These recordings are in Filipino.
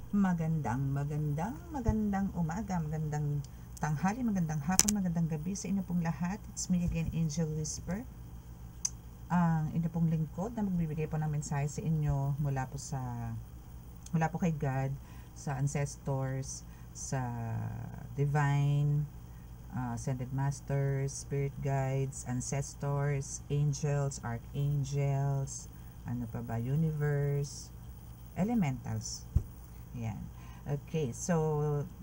Magandang umaga, magandang tanghali, magandang hapon, magandang gabi sa inyo pong lahat. It's me again, Angel Whisper. Ang inyo pong lingkod na magbibigay po ng mensahe sa inyo mula po kay God, sa ancestors, sa divine, ascended masters, spirit guides, ancestors, angels, archangels, ano pa ba, universe, elementals. Yan. Okay, so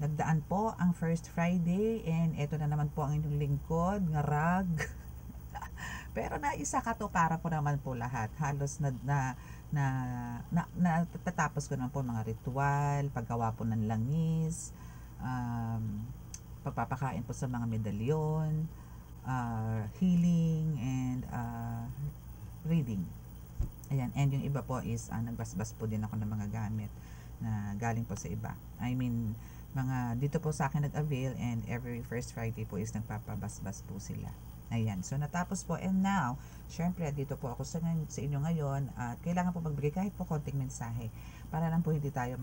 nagdaan po ang first Friday and eto na naman po ang inyong lingkod, ngarag. Pero naisa ka to para po naman po lahat. Halos natatapos ko naman po mga ritual, paggawa po ng langis, pagpapakain po sa mga medalyon, healing and reading. Ayan, and yung iba po is nagbasbas po din ako ng mga gamit na galing po sa iba. I mean, mga dito po sa akin nag-avail and every first Friday po is nagpapabasbas po sila. Ayan, so natapos po and now, syempre dito po ako sa inyo ngayon at kailangan po magbigay kahit po konting mensahe para lang po hindi tayo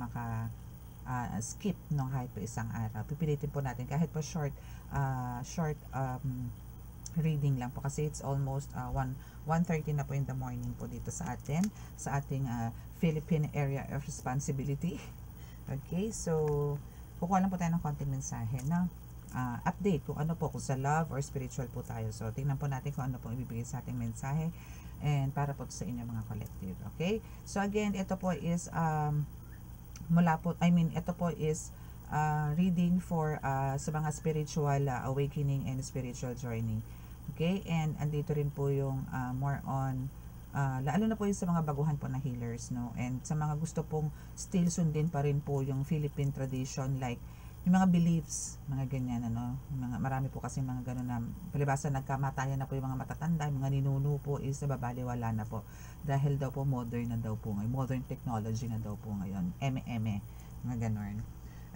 skip no kahit po isang araw. Pipilitin po natin kahit po short reading lang po kasi it's almost 1:30 na po in the morning po dito sa atin, sa ating Philippine Area of Responsibility. Okay, so kukuha lang po tayo ng konting mensahe na update kung ano po, kung sa love or spiritual po tayo. So tingnan po natin kung ano po ibibigay sa ating mensahe and para po sa inyo mga collective. Okay, so again, ito po is ito po is reading for sa mga spiritual awakening and spiritual journey. Okay, and andito rin po yung more on lalo na po yung sa mga baguhan po na healers, no, and sa mga gusto pong still sundin pa rin po yung Philippine tradition, like yung mga beliefs, mga ganyan, ano, marami po kasi mga ganun na palibasa nagkamatayan na po yung mga matatanda, yung mga ninuno po is nababaliwala na po dahil daw po modern na daw po ngayon, modern technology na daw po ngayon, mga ganun.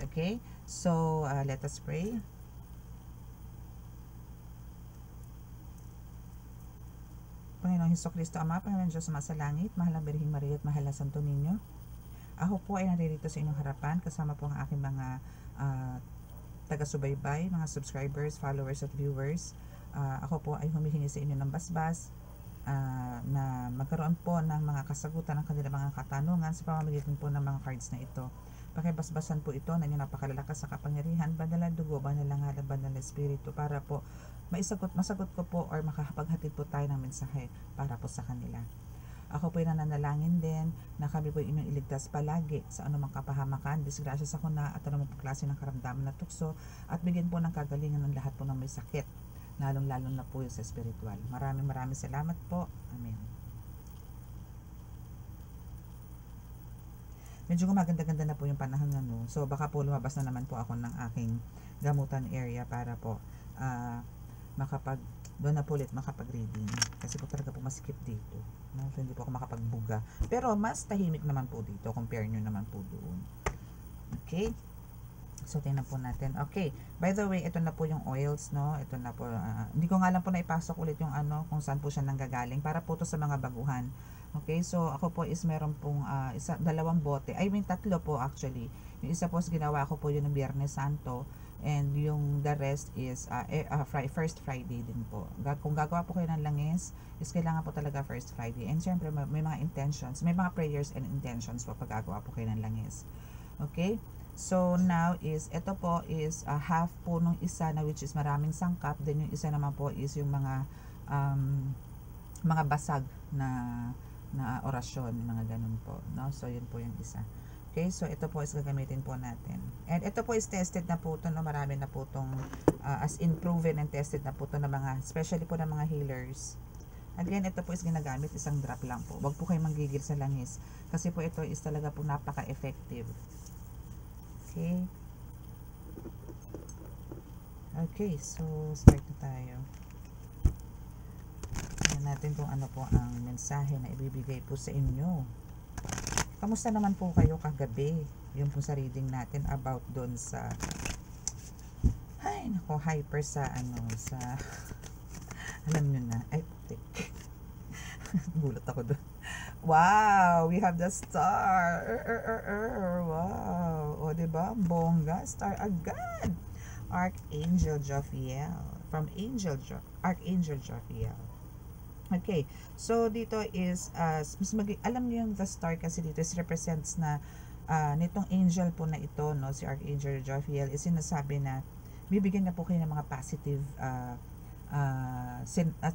Okay, so let us pray. Panginoong Hesukristo Ama, Panginoon Diyos sa langit, mahal na Birheng Maria at mahal na Santo Niño, ako po ay naririto sa inyong harapan kasama po ang aking mga taga-subaybay, mga subscribers, followers at viewers. Ako po ay humihingi sa inyo ng basbas na magkaroon po ng mga kasagutan ng kanilang mga katanungan sa pamamagitan po ng mga cards na ito. Pakibasbasan po ito na inyong napakalalakas sa kapangyarihan, banal na dugo, banal na ngalan, banal na espiritu, para po masagot ko po or makakapaghatid po tayo ng mensahe para po sa kanila. Ako po ay nananalangin din na kami po inyong iligtas palagi sa anumang kapahamakan, disgrasya sa kuna at anumang klase ng karamdaman na tukso, at bigyan po ng kagalingan ng lahat po ng may sakit, lalong-lalo na po yung sa spiritual. Maraming salamat po. Amen. Medyo gumaganda-ganda na po yung panahon na, no? So baka po lumabas na naman po ako ng aking gamutan area para po doon na po ulit makapag-reading. Kasi po talaga po masikip dito, no? So hindi po ako makapagbuga. Pero mas tahimik naman po dito, compare nyo naman po doon. Okay? So tingnan po natin. Okay, by the way, ito na po yung oils, no? Ito na po, hindi ko nga lang po na ipasok ulit yung kung saan po siya nanggagaling para po to sa mga baguhan. Okay, so ako po is meron pong dalawang bote. I mean, tatlo po actually. Yung isa po is ginawa ko po yun ng Biyernes Santo, and yung the rest is first Friday din po. Kung gagawa po kayo ng langis, is kailangan po talaga first Friday. And syempre may mga intentions, may mga prayers and intentions po pag gagawa po kayo ng langis. Okay? So now is, ito po is half po nung isa na which is maraming sangkap. Then yung isa naman po is yung mga basag na orasyon, mga ganun po, no? So yun po yung isa. Okay, so ito po is gagamitin po natin. And ito po is tested na po ito, no? Marami na po itong as in proven and tested na po ito ng mga, especially po ng mga healers. Again, ito po is ginagamit, isang drop lang po. Huwag po kayo manggigil sa langis kasi po ito is talaga po napaka-effective. Okay. Okay, so start na tayo. Tingnan natin kung ano po ang mensahe na ibibigay po sa inyo. Kamusta naman po kayo kagabi? Yung po sa reading natin about doon sa hyper sa sa alam nyo na, ay putik. Gulat ako doon. Wow, we have the star. Wow. O, diba? Bongga, star agad. Archangel Jophiel. From Archangel Jophiel. Okay, so dito is, alam niyo yung the star kasi dito is represents na, nitong angel po na ito, no, si Archangel Jophiel, is sinasabi na, bibigyan na po kayo ng mga positive,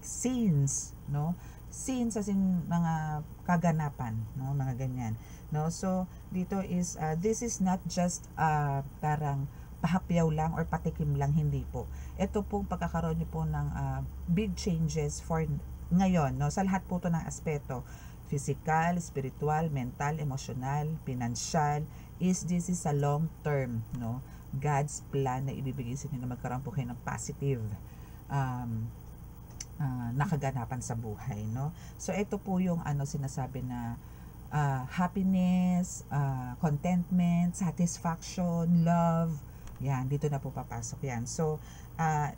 scenes, no? Scenes as in mga kaganapan, no? Mga ganyan, no? So, dito is, this is not just, parang pahapyaw lang or patikim lang, hindi po. Ito pong pagkakaroon niyo po ng big changes for ngayon, no? Sa lahat po ito ng aspeto, physical, spiritual, mental, emotional, financial, this is a long term, no? God's plan na ibibigay sa inyo na magkaroon po kayo ng positive nakaganapan sa buhay, no? So ito po yung sinasabi na happiness, contentment, satisfaction, love. Yan, dito na po papasok yan. So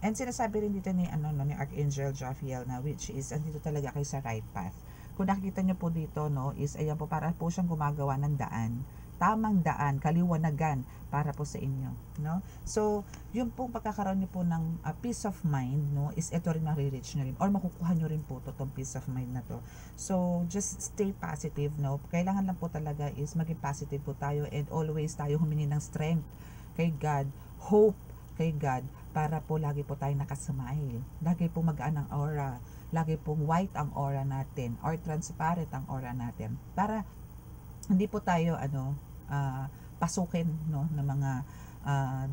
and sinasabi rin dito ni ni Archangel Jophiel na which is andito talaga kayo sa right path. Kung nakikita niyo po dito, no, is ayan po, para po siyang gumagawa ng daan, tamang daan, kaliwanagan para po sa inyo, no? So, yung pong pagkakaroon niyo po ng peace of mind, no, is ito rin marireach niyo rin or makukuha niyo rin po tong peace of mind na to. So, just stay positive, no? Kailangan lang po talaga is maging positive po tayo and always tayo humingi ng strength kay God, hope kay God, para po lagi po tayo nakasmile. Lagi po magaan ang aura, lagi pong white ang aura natin or transparent ang aura natin para hindi po tayo pasukin, no, ng mga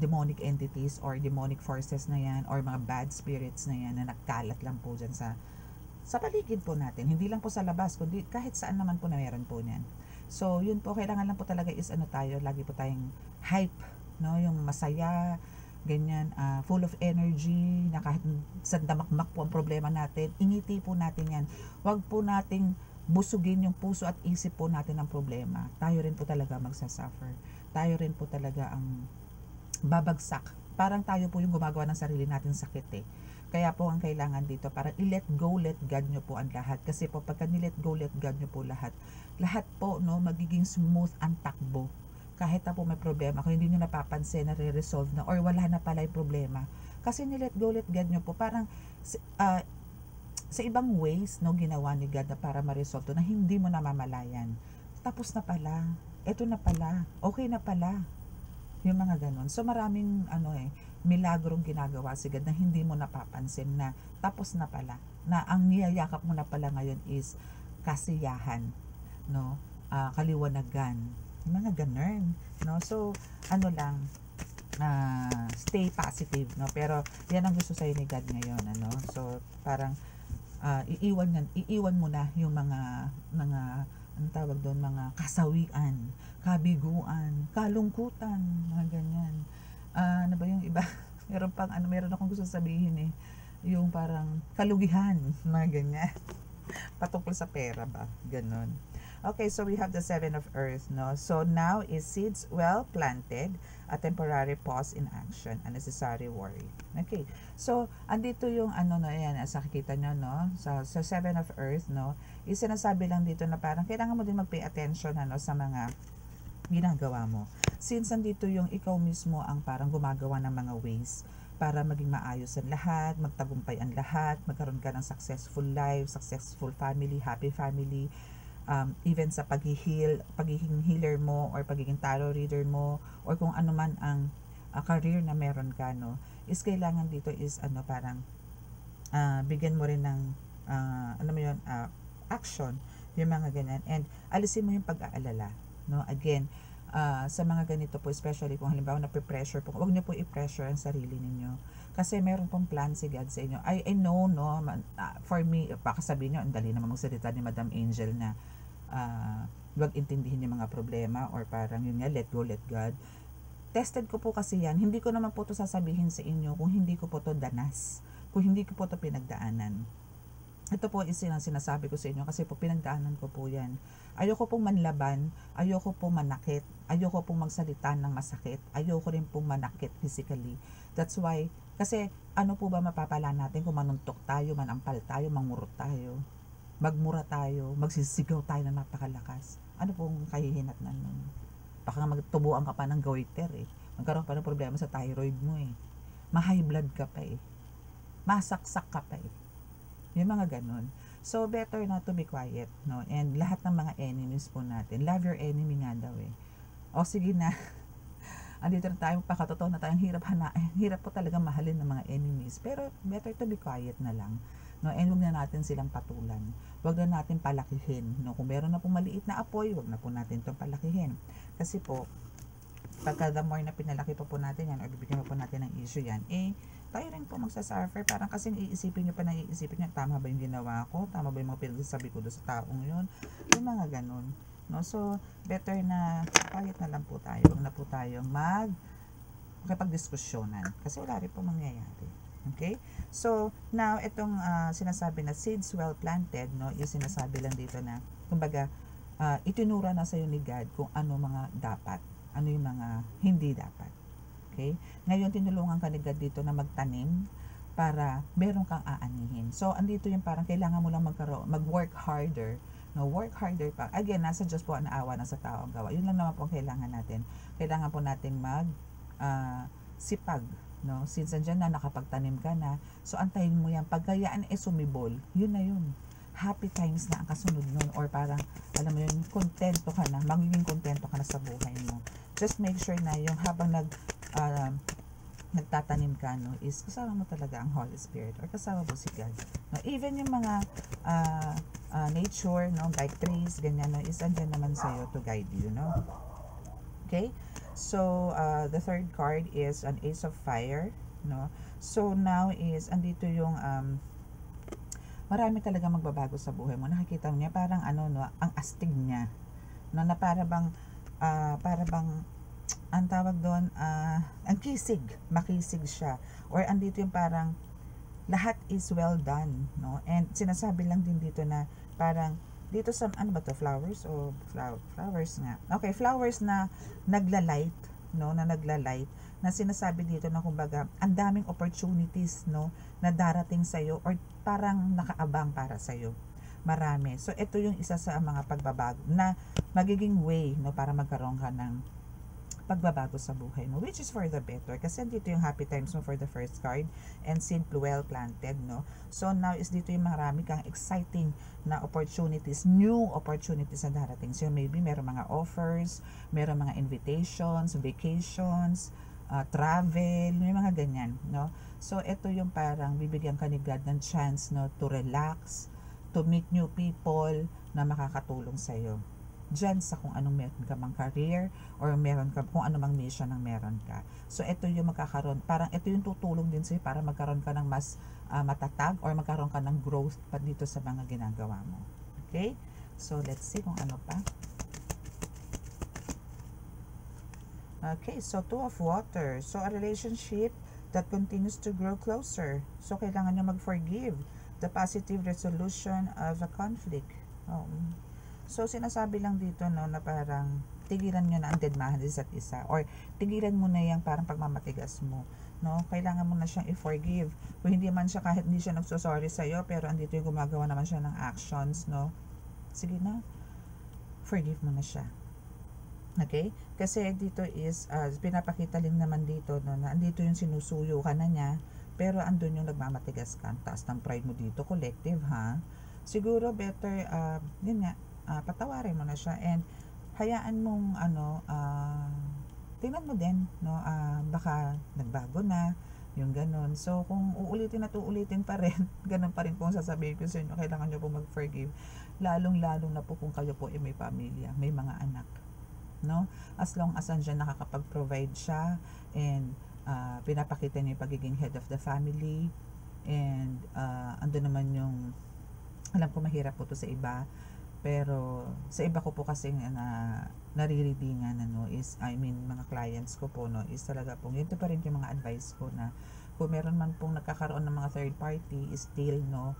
demonic entities or demonic forces na yan or mga bad spirits na yan na nagkalat lang po dyan sa paligid po natin, hindi lang po sa labas kundi kahit saan naman po na meron po niyan. So yun po, kailangan lang po talaga is tayo, lagi po tayong hype, no, yung masaya, ganyan, full of energy, na kahit sandamakmak po ang problema natin, ingiti po natin yan. Huwag po nating busugin yung puso at isip po natin ng problema. Tayo rin po talaga magsasuffer. Tayo rin po talaga ang babagsak. Parang tayo po yung gumagawa ng sarili natin sakit eh. Kaya po ang kailangan dito, parang i-let go, let God nyo po ang lahat. Kasi po pagka ni-let go, let God nyo po lahat po, no, magiging smooth ang takbo. Kahit na po may problema, kung hindi nyo napapansin, na-resolve na, or wala na pala yung problema. Kasi ni-let go, let God nyo po, parang sa ibang ways, no, ginawa ni God na para ma-resolve to na hindi mo namamalayan. Tapos na pala, eto na pala, okay na pala. Yung mga ganon. So maraming milagrong ginagawa si God na hindi mo napapansin na tapos na pala. Na ang niyayakap mo na pala ngayon is kasiyahan, no? Kaliwanagan. Yung mga ganun, no? So, stay positive, no? Pero yan ang gusto sa'yo ni God ngayon, So, parang iiwan mo na yung mga anong tawag doon, mga kasawian, kabiguan, kalungkutan, mga ganyan. Ano ba yung iba? Meron akong gusto sabihin eh. Yung parang kalugihan, mga ganyan. Patungkol sa pera ba? Ganon. Okay, so we have the 7 of Earth, no? So now is seeds well planted, a temporary pause in action, unnecessary worry. Okay, so andito yung ayan, sa nakikita nyo, no? Sa 7 of Earth, no? Is sinasabi lang dito na parang kailangan mo din mag-pay attention, sa mga ginagawa mo. Since andito yung ikaw mismo ang parang gumagawa ng mga ways para maging maayos ang lahat, magtagumpay ang lahat, magkaroon ka ng successful life, successful family, happy family, even sa pagiging healer mo or pagiging tarot reader mo or kung ano man ang career na meron ka, no, is kailangan dito is parang bigyan mo rin ng action, yung mga ganyan, and alisin mo yung pag-aalala, no. Again, sa mga ganito po, especially kung halimbawa na-pressure po, huwag niyo po i-pressure ang sarili ninyo kasi meron pong plan si God sa inyo. I know, no, for me, baka sabihin nyo, ang dali naman magsalita ni Madam Angel na huwag intindihin yung mga problema or parang yun nga, let go, let God. Tested ko po kasi yan. Hindi ko naman po to sasabihin sa inyo kung hindi ko po to danas, kung hindi ko po to pinagdaanan. Ito po is sinasabi ko sa inyo kasi po pinagdaanan ko po yan. Ayoko pong manlaban, ayoko pong manakit, ayoko pong magsalita ng masakit, ayoko rin pong manakit physically. That's why, kasi ano po ba mapapala natin kung manuntok tayo, manampal tayo, mangurot tayo, magmura tayo, magsisigaw tayo na napakalakas? Ano pong kahihinatnan nun? baka magtubuan ka pa ng goiter eh. Magkaroon pa ng problema sa thyroid mo eh. Ma-high blood ka pa eh. Masaksak ka pa eh. Yung mga ganon. So, better not to be quiet, no? And lahat ng mga enemies po natin, love your enemy nga daw eh. O sige na, andito na tayo, pakatotoo na tayo, hirap po talaga mahalin ng mga enemies. Pero, better to be quiet na lang. No? And huwag na natin silang patulan. Huwag na natin palakihin. No? Kung meron na po maliit na apoy, huwag na po natin itong palakihin. Kasi po, pagka the more na pinalaki po natin yan, o bibigyan po natin ng issue yan, eh, tayo rin po magsasuffer. Parang kasing iisipin nyo pa na iisipin nyo, tama ba yung ginawa ko? Tama ba yung mga pinagsasabi ko doon sa taong yun? Yung mga ganun. No? So, better na quiet na lang po tayo. Huwag na po tayong makipagdiskusyonan. Kasi wala rin po mangyayari. Okay? So, now, itong sinasabi na seeds well planted, no? Yung sinasabi lang dito na, kumbaga, itinura na sa'yo ni God kung ano mga dapat, ano yung mga hindi dapat. Okay? Ngayon, tinulungan ka ni God dito na magtanim para meron kang aanihin. So, andito yung parang kailangan mo lang mag-work harder. No, work harder pa. Again, nasa Diyos po ang naawa na sa tao ang gawa. Yun lang naman po ang kailangan natin. Kailangan po natin sipag. No? Since andyan na, nakapagtanim ka na. So, antayin mo yan. Pagkayaan sumibol, yun na yun. Happy times na ang kasunod nun. Or parang, alam mo yun, kontento ka na. Magiging kontento ka na sa buhay mo. Just make sure na yung habang nagtatanim ka, no, is kasama mo talaga ang Holy Spirit or kasama mo si God. No, even yung mga nature, no, like trees, ganyan, no, is andyan naman sa'yo to guide you, no? Okay? So, the third card is an Ace of Fire, no? So, now is, andito yung, marami talaga magbabago sa buhay mo. Nakikita mo niya, parang ano, no, ang astig niya, no, na para bang, ang tawag doon, ang makisig siya. Or andito yung parang, lahat is well done, no? And sinasabi lang din dito na, parang, dito sa, ano ba to, flowers? O, flowers nga. Okay, flowers na nagla-light, no? Na nagla-light, na sinasabi dito na, kumbaga, ang daming opportunities, no? Na darating sa'yo, or parang nakaabang para sa'yo. Marami. So, ito yung isa sa mga pagbabago, na magiging way, no? Para magkaroon ka ng pagbabago sa buhay mo, which is for the better, kasi dito yung happy times mo for the first card, and simple well planted, no? So now is dito yung marami kang exciting na opportunities, new opportunities na darating. So maybe meron mga offers, meron mga invitations, vacations, travel, may mga ganyan, no? So ito yung parang bibigyan ka ni God ng chance, no, to relax, to meet new people na makakatulong sa'yo dyan sa kung anong meron ka mang career or meron ka kung anong mang mission ang meron ka. So, ito yung magkakaroon, parang ito yung tutulong din sa'yo para magkaroon ka ng mas matatag or magkaroon ka ng growth pa dito sa mga ginagawa mo. Okay? So, let's see kung ano pa. Okay, so Two of Water. So, a relationship that continues to grow closer. So, kailangan nyo mag-forgive. The positive resolution of a conflict. So, sinasabi lang dito, no, na parang tigilan nyo na ang deadmahan isa't isa. Or, tigilan mo na yung parang pagmamatigas mo. No? Kailangan mo na siyang i-forgive. Kung hindi man siya, kahit hindi siya nagsosorry sa'yo, pero andito yung gumagawa naman siya ng actions, no? Sige na. Forgive mo na siya. Okay? Kasi dito is, pinapakita din naman dito, no, na andito yung sinusuyo ka na niya, pero andun yung nagmamatigas ka. Taas ng pride mo dito, collective, ha? Siguro, better, yun nga, patawarin mo na siya and hayaan mong tingnan mo din, no, baka nagbago na yung ganun. So kung uulitin at uulitin pa rin, ganun pa rin po ang sasabihin ko sa inyo, kailangan nyo po mag-forgive, lalong na po kung kayo po may pamilya, may mga anak, no? As long as andyan nakakapag-provide siya and pinapakita niya yung pagiging head of the family and andun naman yung, alam ko mahirap po to sa iba, pero sa iba ko po kasi nariridingan is, mga clients ko po, no, is talaga po, ito pa rin yung mga advice ko na kung meron man pong nagkakaroon ng mga third party, is still, no,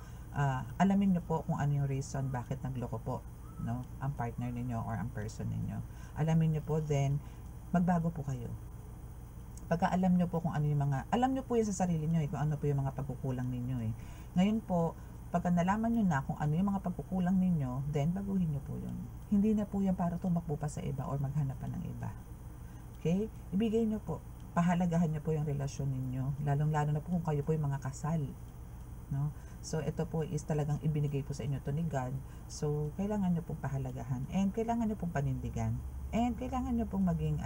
alamin nyo po kung ano yung reason bakit nagloko po, no, ang partner ninyo or ang person ninyo. Alamin nyo po, then magbago po kayo. Pagka alam nyo po kung ano yung mga, alam nyo po yun sa sarili nyo kung ano po yung mga pagkukulang ninyo Ngayon po, Pagka nalaman nyo na kung ano yung mga pagkukulang ninyo, then baguhin nyo po yun. Hindi na po yan para tumakbo pa sa iba or maghanap pa ng iba. Okay? Ibigay nyo po. Pahalagahan nyo po yung relasyon ninyo. Lalong-lalo na po kung kayo po yung mga kasal. No? So, ito po is talagang ibinigay po sa inyo to ni God. So, kailangan nyo pong pahalagahan. And kailangan nyo pong panindigan. And kailangan nyo pong maging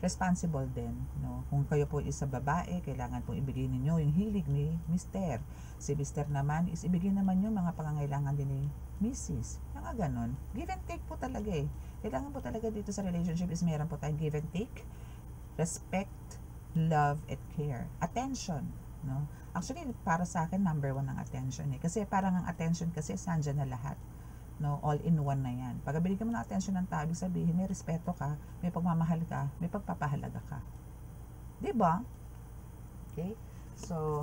responsible din, no? Kung kayo po isa babae, kailangan pong ibigay ninyo yung hilig ni Mister. Si Mister naman is ibigay naman yung mga pangangailangan din ni Mrs. Mga ganon. Give and take po talaga eh. Kailangan po talaga dito sa relationship is meron po tayong give and take, respect, love, and care. Attention, no? Actually, para sa akin, number 1 ang attention eh. Kasi parang ang attention kasi sandyan na lahat. No, all in one na yan. Pag binigyan mo ng attention ng tao, ibig sabihin may respeto ka, may pagmamahal ka, may pagpapahalaga ka. Diba? Okay? So,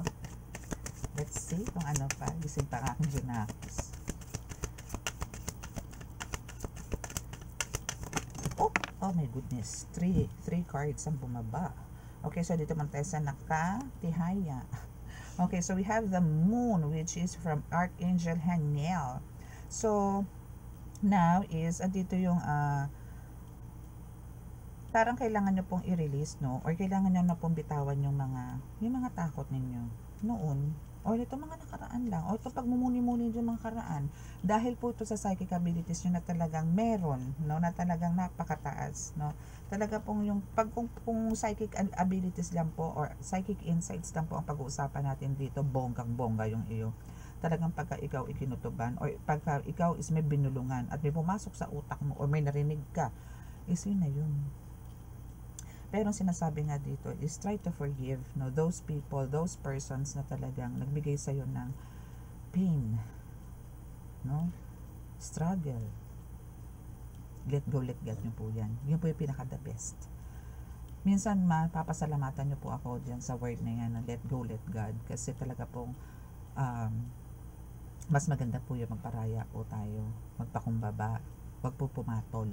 let's see kung ano pa. Gising pa ang aking Junakis. Oh my goodness. 3 cards ang bumaba. Okay, so dito man tayo sa nakatihaya. Okay, so we have the moon, which is from Archangel Haniel. So, now is, dito yung, parang kailangan nyo pong i-release, no? Or kailangan nyo na pong bitawan yung mga takot ninyo noon. O ito mga nakaraan lang. O ito pagmumuni-muni yung mga karaan. Dahil po ito sa psychic abilities nyo na talagang meron, no? Na talagang napakataas, no? Talaga pong yung, kung psychic abilities lang po, or psychic insights lang po ang pag-uusapan natin dito, bonggang-bongga yung iyo. Talagang pagka ikaw ikinutuban or pagka ikaw is may binulungan at may pumasok sa utak mo or may narinig ka, is yun na yun. Pero sinasabi nga dito is try to forgive, no, those people, those persons na talagang nagbigay sa'yo ng pain, no, struggle. Let go, let God nyo po yan. Yun po yung pinaka the best. Minsan papasalamatan nyo po ako dyan sa word na yan, na let go, let God, kasi talaga pong mas maganda po yung magparaya po tayo, magpakumbaba, wag po pumatol.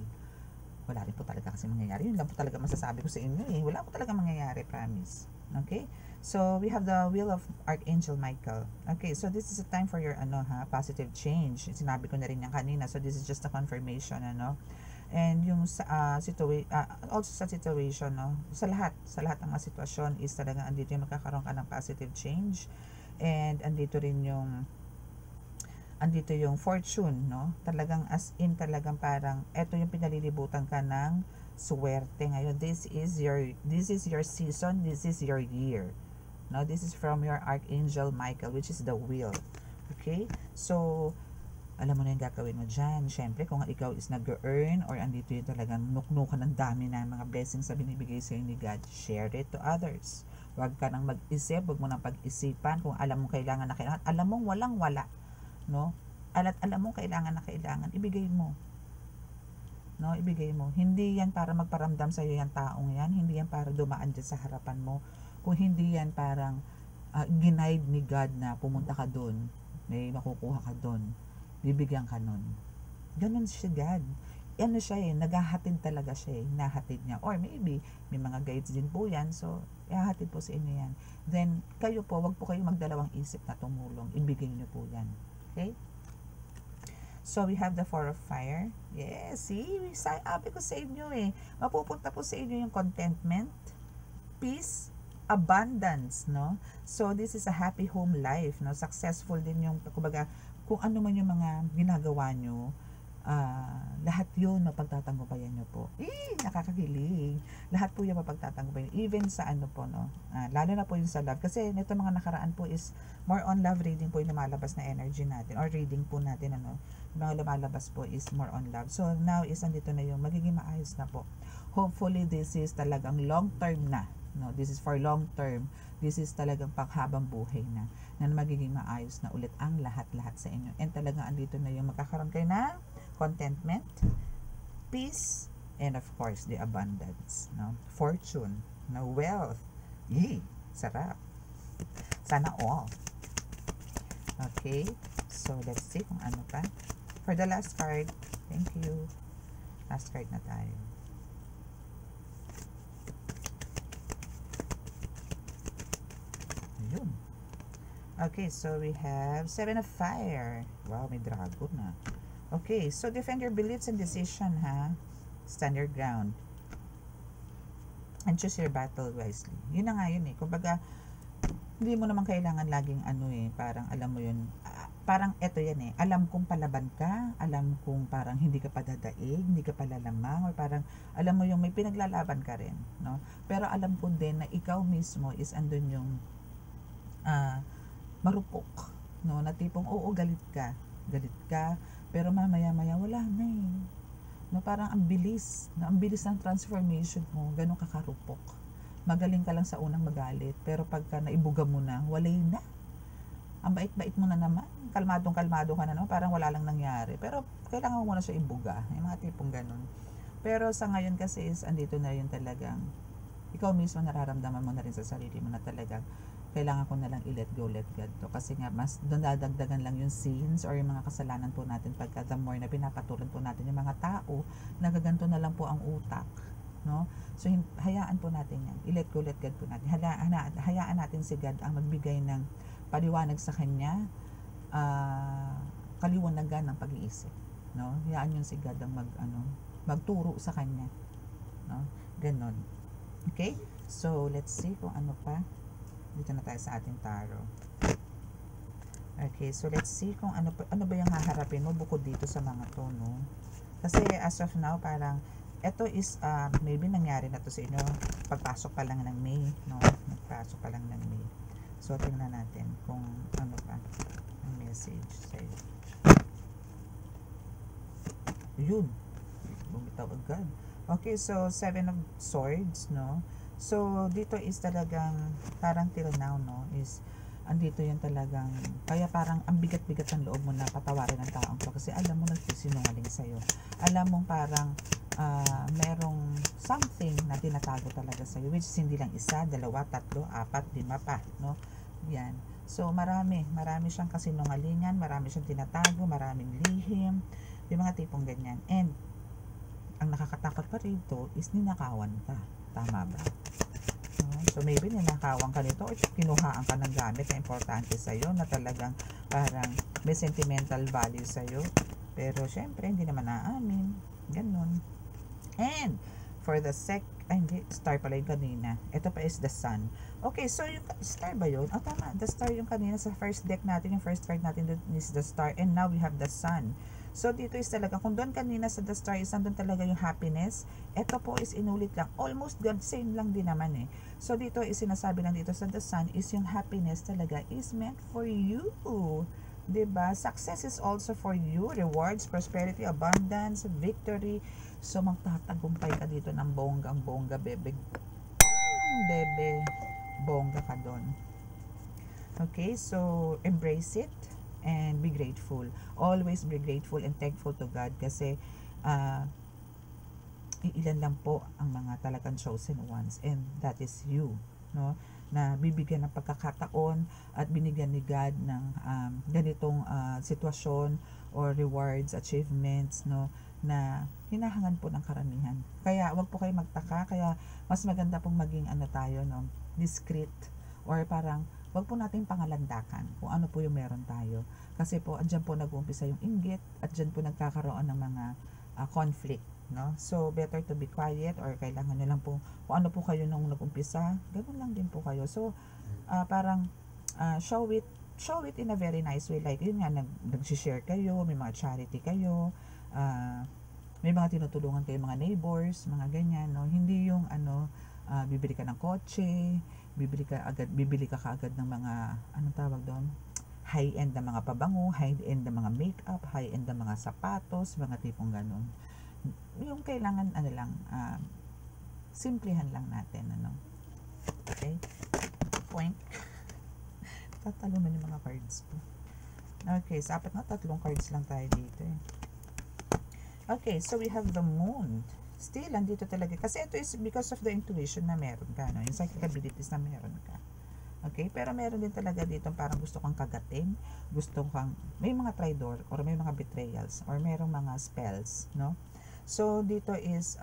Wala rin po talaga kasi mangyayari. Yun lang po talaga masasabi ko sa inyo eh. Wala po talaga mangyayari, promise. Okay? So, we have the will of Archangel Michael. Okay, so this is a time for your positive change. Sinabi ko na rin yan kanina. So, this is just a confirmation, And yung also sa situation, no? Sa lahat ng mga sitwasyon is talaga andito yung magkakaroon ka ng positive change. And andito yung fortune, no? Talagang as in talagang parang eto yung pinalilibutan ka ng swerte ngayon. This is your season, this is your year. No, this is from your Archangel Michael, which is the will. Okay? So, alam mo na yung gagawin mo dyan. Siyempre, kung ikaw is nag-earn or andito yung talagang nuknukan ng dami na mga blessings na binibigay sa'yo ni God, share it to others. Huwag ka nang mag-isip, huwag mo nang pag-isipan kung alam mo kailangan na kailangan. Alam mo walang-wala. No? Alam mo kailangan na kailangan, ibigay mo. No, ibigay mo. Hindi yan para magparamdam sa iyo yung taong yan, hindi yan para dumaan dyan sa harapan mo. Kung hindi yan parang ginaid ni God na pumunta ka doon, may makukuha ka doon, bibigyan ka nun. Ganun siya God. Ano siya eh, naghahatid talaga siya eh, nahatid niya. Or maybe, may mga guides din po yan, so ihahatid po sa inyo yan. Then, kayo po, wag po kayo magdalawang isip na tumulong, ibigay niyo po yan. Okay? So, we have the Four of Fire. Yes, see? Sabi ko sa inyo eh. Mapupunta po sa inyo yung contentment, peace, abundance, no? So, this is a happy home life, no? Successful din yung, kumbaga, kung ano man yung mga ginagawa nyo, lahat yun mapagtatanggol nyo po. Nakakakilig. Lahat po yung mapagtatanggol. Even sa ano po, no? Lalo na po yung sa love. Kasi nito mga nakaraan po is more on love reading po yung lumalabas na energy natin. Or reading po natin, ano? Yung mga lumalabas po is more on love. So, now is andito na yung magiging maayos na po. Hopefully, this is talagang long term na. No? This is for long term. This is talagang panghabang buhay na magiging maayos na ulit ang lahat-lahat sa inyo. And talagang andito na yung magkakaroon kayo na contentment, peace, and of course, the abundance, no? Fortune, no? Wealth. Sarap. Sana all. Okay, so let's see kung ano pa. For the last card, thank you. Last card na tayo. Ayun. Okay, so we have 7 of Fire. Wow, may dragon na. Okay, so defend your beliefs and decision, ha? Stand your ground. And choose your battle wisely. Yun na nga yun eh. Kumbaga, hindi mo naman kailangan laging ano eh, parang alam mo yun, parang eto yan eh, alam kong palaban ka, alam kong parang hindi ka padadaig, hindi ka palalamang, or parang alam mo yung may pinaglalaban ka rin, no? Pero alam ko din na ikaw mismo is andun yung marupok, no? Na tipong, oo, galit ka, pero mamaya-maya wala na eh. No, parang ang bilis ng transformation mo, ganun ka karupok. Magaling ka lang sa unang magalit, pero pagka naibuga mo na, walay na. Ang bait-bait mo na naman, kalmadong-kalmado ka na naman, parang wala lang nangyari. Pero kailangan mo na siya ibuga, yung mga tipong ganun. Pero sa ngayon kasi is, andito na yun talagang, ikaw mismo nararamdaman mo na rin sa sarili mo na talagang, kailangan ko na lang i-let go, let God to. Kasi nga, mas dadagdagan lang yung sins or yung mga kasalanan po natin pagka the more na pinapatulan po natin yung mga tao, nagaganto na lang po ang utak. No? So, hayaan po natin yan. I-let go, let God po natin. Hayaan natin si God ang magbigay ng paliwanag sa Kanya, kaliwanagan ng pag-iisip. No? Hayaan yun si God ang magturo sa Kanya. No? Ganon. Okay? So, let's see kung ano pa. Dito na tayo sa ating tarot. Okay, so let's see kung ano ba yung haharapin mo bukod dito sa mga to, no? Kasi as of now, parang ito is, maybe nangyari na to sa inyo pagpasok pa lang ng May, no? Nagpasok pa lang ng May. So, tingnan natin kung ano pa ang message sa'yo. Yun. Bumitaw agad. Okay, so 7 of Swords, no? So, dito is talagang, parang till now, no? Is, andito yung talagang, kaya parang ang bigat-bigat ng loob mo na patawarin ng taong to kasi alam mo nagsisinungaling sa'yo. Alam mo parang merong something na tinatago talaga sa'yo, which is hindi lang isa, dalawa, tatlo, apat, lima pa, no? Yan. So, marami siyang kasinungalingan, marami siyang tinatago, maraming lihim, yung mga tipong ganyan. And, ang nakakatakot pa rito is ninakawan ka. Tama ba? So, maybe ninakawan ka nito or kinuhaan ka ng gamit na importante sa'yo na talagang parang may sentimental value sa'yo. Pero, syempre, hindi naman naamin. Ganun. And, for the hindi, star pala yung kanina. Ito pa is the sun. Okay, so yung star ba yun? Oh, tama. The star yung kanina sa first deck natin. Yung first card natin is the star. And now we have the sun. So, dito is talaga, kung doon kanina sa the star is nandun talaga yung happiness, ito po is inulit lang. Almost the same lang din naman eh. So, dito is sinasabi lang dito sa the sun is yung happiness talaga is meant for you. Diba? Success is also for you. Rewards, prosperity, abundance, victory. So, magtatagumpay ka dito ng bonggang-bongga, bebe. Bebe, bongga ka doon. Okay, so, embrace it. And be grateful. Always be grateful and thankful to God kasi ilan lang po ang mga talagang chosen ones and that is you, no? Na bibigyan ng pagkakataon at binigyan ni God ng ganitong sitwasyon or rewards, achievements, no? Na hinahangan po ng karamihan. Kaya wag po kayo magtaka, kaya mas maganda pong maging tayo, no? Discreet or parang wag po natin pangalandakan kung ano po yung meron tayo. Kasi po, andyan po nag-uumpisa yung inggit at dyan po nagkakaroon ng mga conflict, no? So, better to be quiet or kailangan nyo lang po, kung ano po kayo nung nag-umpisa, ganun lang din po kayo. So, parang show it in a very nice way. Like, yun nga, nag-share kayo, may mga charity kayo, may mga tinutulungan kayo, mga neighbors, mga ganyan, no? Hindi yung, bibili ka ng kotse, bibili ka kaagad ng mga anong tawag doon, high-end na mga pabango, high-end na mga makeup, high-end na mga sapatos, mga tipong ganun. Yung kailangan simplihan lang natin, okay, point. Tatalo na yung mga cards po. Okay, so tatlong cards lang tayo dito eh. Okay, so we have the moon. Still, andito talaga. Kasi ito is because of the intuition na meron ka, no? Yung psychic abilities na meron ka. Okay? Pero meron din talaga dito parang gusto kang kagatin, may mga traitor, or may mga betrayals, or merong mga spells, no? So, dito is,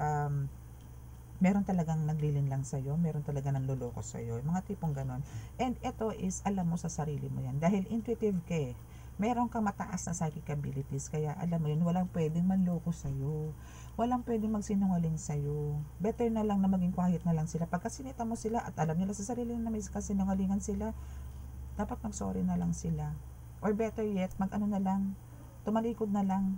meron talagang naglilin lang sa'yo, meron talagang nanloloko sa'yo, mga tipong ganon. And ito is, alam mo sa sarili mo yan, dahil intuitive ka eh, meron kang mataas na psychic abilities, kaya alam mo yun, walang pwedeng manloko sa'yo, walang pwedeng magsinungaling sa'yo, better na lang na maging quiet na lang sila, pagka sinita mo sila, at alam nila sa sarili na may kasinungalingan sila, dapat mag-sorry na lang sila, or better yet, mag-ano na lang, tumalikod na lang,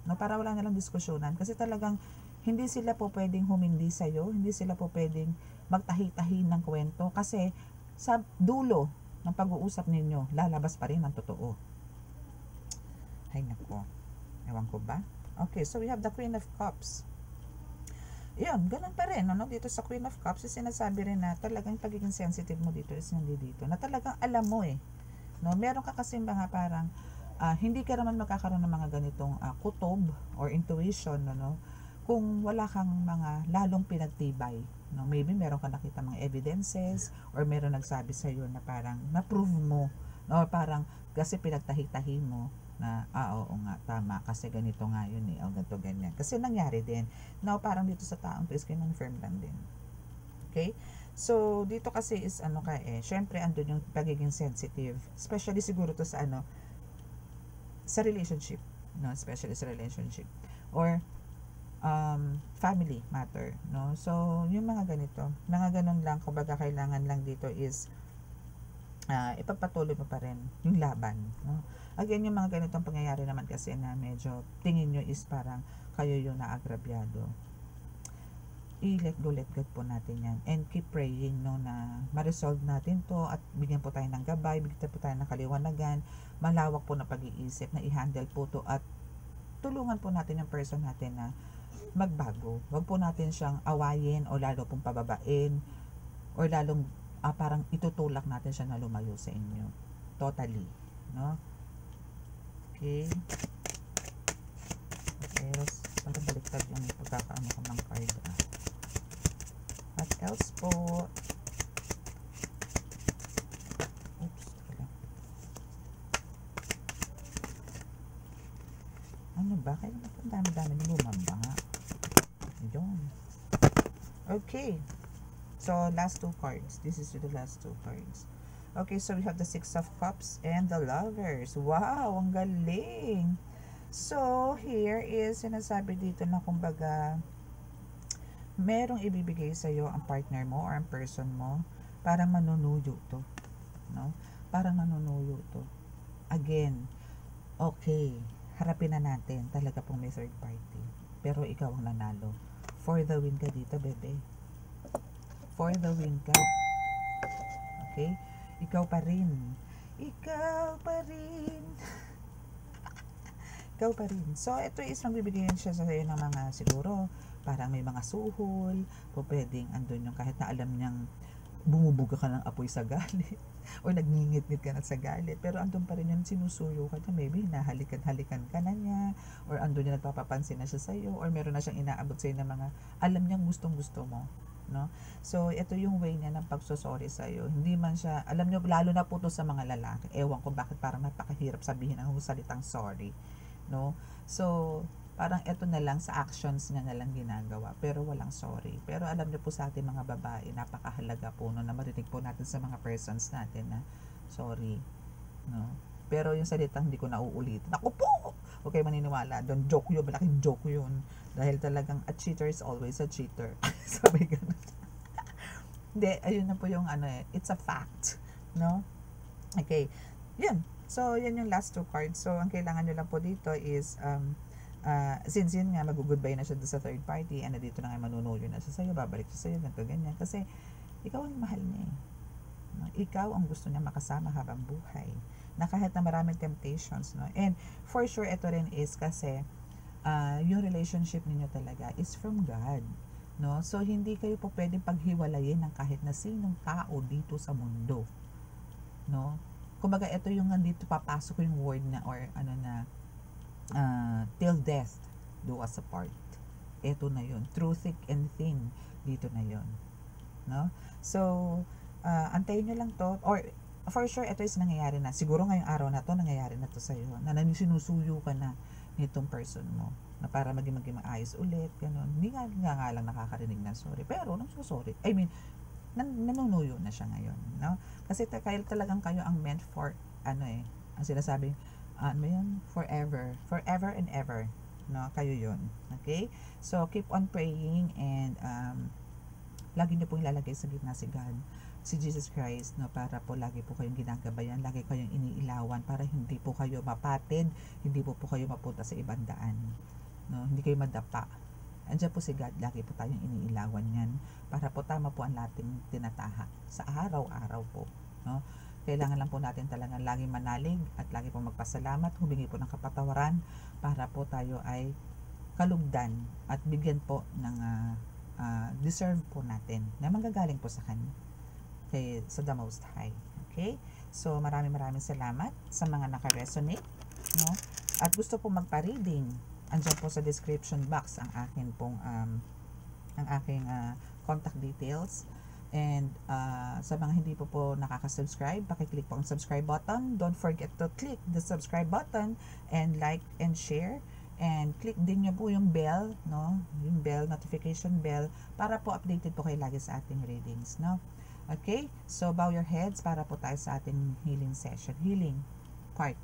no, para wala na lang diskusyonan, kasi talagang, hindi sila po pwedeng humindi sa'yo, hindi sila po pwedeng magtahi-tahi ng kwento, kasi sa dulo ng pag-uusap ninyo, lalabas pa rin ang totoo. Ay nako, ewan ko ba? Okay, so we have the Queen of Cups. Yun, ganun pa rin, no? Dito sa Queen of Cups, sinasabi rin na talagang pagiging sensitive mo dito is hindi dito, na talagang alam mo eh, no? Meron ka kasi mga parang, hindi ka naman magkakaroon ng mga ganitong kutob or intuition, no? Kung wala kang mga lalong pinagtibay, no? Maybe meron ka nakita mga evidences or meron nagsabi sa iyo na parang na-prove mo, no? Parang kasi pinagtahi-tahi mo na oo nga tama kasi ganito nga yun eh, o ganito ganyan. Kasi nangyari din. Now parang dito sa taong to is kinonfirm lang din. Okay? So dito kasi is ano ka eh, syempre andun yung pagiging sensitive. Especially siguro to sa ano, sa relationship, no? Especially sa relationship. Or family matter, no? So, yung mga ganito, mga ganun lang, kumbaga kailangan lang dito is ipagpatuloy mo pa rin yung laban, no? Again, yung mga ganitong pangyayari naman kasi na medyo tingin nyo is parang kayo yung naagrabyado. I-let go po natin yan and keep praying, no, na ma-resolve natin to at bigyan po tayo ng gabay, bigyan po tayo ng kaliwanagan, malawak po na pag-iisip na i-handle po to at tulungan po natin yung person natin na magbago. Huwag po natin siyang awayin o lalo pong pababain or lalong parang itutulak natin siya na lumayo sa inyo. Totally. No? Okay. What else? Parang baliktad yung pagkakaano ko ng card. What else po? Oops. Ano ba? Kaya ang dami-dami lumamba nga. Yun. Okay. So, last two cards. This is the last two cards. Okay, so we have the Six of Cups and the Lovers. Wow, ang galing. So, here is sinasabi dito na kumbaga merong ibibigay sa'yo ang partner mo or ang person mo para manunuyo to. No? Para manunuyo to. Again, okay, harapin na natin. Talaga pong may third party. Pero ikaw ang nanalo. For the win ka dito, bebe. For the win ka. Okay? Ikaw pa rin. Ikaw pa rin. Ikaw pa rin. So, ito is magbibigyan siya sa iyo ng mga siguro, parang may mga suhol, o pwedeng andun yung kahit na alam niyang bumubuga ka ng apoy sa galit, o nagngingit-ngit ka na sa galit, pero andun pa rin yung sinusuyo ka na, maybe nahalikan-halikan ka na niya, or andun yung nagpapapansin na siya sa iyo, or meron na siyang inaabot sa iyo ng mga alam niyang gustong-gusto mo. No? So, ito yung way niya ng pagsosorry sa iyo. Hindi man siya, alam niyo, lalo na po to sa mga lalaki. Ewan ko bakit parang napakahirap sabihin ang salitang sorry. No? So, parang ito na lang sa actions niya na lang ginagawa, pero walang sorry. Pero alam niyo po sa ating mga babae, napakahalaga po no, na marinig po natin sa mga persons natin na sorry. No? Pero yung salitang hindi ko na uulitin. Ako po! Okay, maniniwala. Don't joke yun. Malaking joke yun. Dahil talagang a cheater is always a cheater. Sabi ganun. Hindi, ayun na po yung ano eh. It's a fact. No? Okay. Yan. So, yan yung last two cards. So, ang kailangan nyo lang po dito is since yun nga, mag-goodbye na siya sa third party, and dito na nga manunuyo na siya sa'yo, babalik siya sa'yo, ganito, ganyan. Kasi, ikaw ang mahal niya eh. No? Ikaw ang gusto niya makasama habang buhay. Na kahit na maraming temptations, no? And, for sure, ito rin is kasi, yung relationship ninyo talaga is from God. No? So, hindi kayo po pwedeng paghiwalayin ng kahit na sinong tao dito sa mundo. No? Kumbaga, ito yung nandito papasok yung word na, or ano na, till death do us apart. Ito na yun. Through thick and thin, dito na yun. No? So, antayin nyo lang to, or for sure, ito is nangyayari na. Siguro ngayong araw na to, nangyayari na to sa'yo. Na sinusuyo ka na nitong person mo. na para maging maayos ulit, gano'n. Hindi nga lang nakakarinig ng sorry, pero nagso-sorry. I mean, nanunuyo na siya ngayon, no? Kasi talagang kayo ang meant for, ang sinasabing, ano yun? Forever and ever, no? Kayo yun, okay? So, keep on praying and, lagi niyo pong ilalagay sa gitna si God, si Jesus Christ, no, para po lagi po kayong ginagabayan, lagi kayong iniilawan para hindi po kayo mapatid, hindi po kayo mapunta sa ibang daan, no, hindi kayo madapa. Andiyan po si God, lagi po tayong iniilawan yan para po tama po ang ating tinatahak sa araw-araw po, no. Kailangan lang po natin talagang laging manalig at lagi po magpasalamat, humingi po ng kapatawaran para po tayo ay kalugdan at bigyan po ng deserve po natin na manggagaling po sa Kanya, sa the Most High. Okay? So, maraming salamat sa mga naka-resonate, no? At gusto po magpa-reading, andyan po sa description box ang aking contact details. And sa mga hindi po nakaka-subscribe, pakiclick po ang subscribe button. Don't forget to click the subscribe button and like and share. And click din nyo po yung bell, no? Yung bell, notification bell, para po updated po kayo lagi sa ating readings, no? Okay? So, bow your heads para po tayo sa ating healing session. Healing part.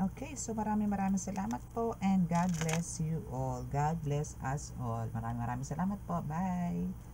Okay, so maraming salamat po and God bless you all. God bless us all. Maraming salamat po. Bye!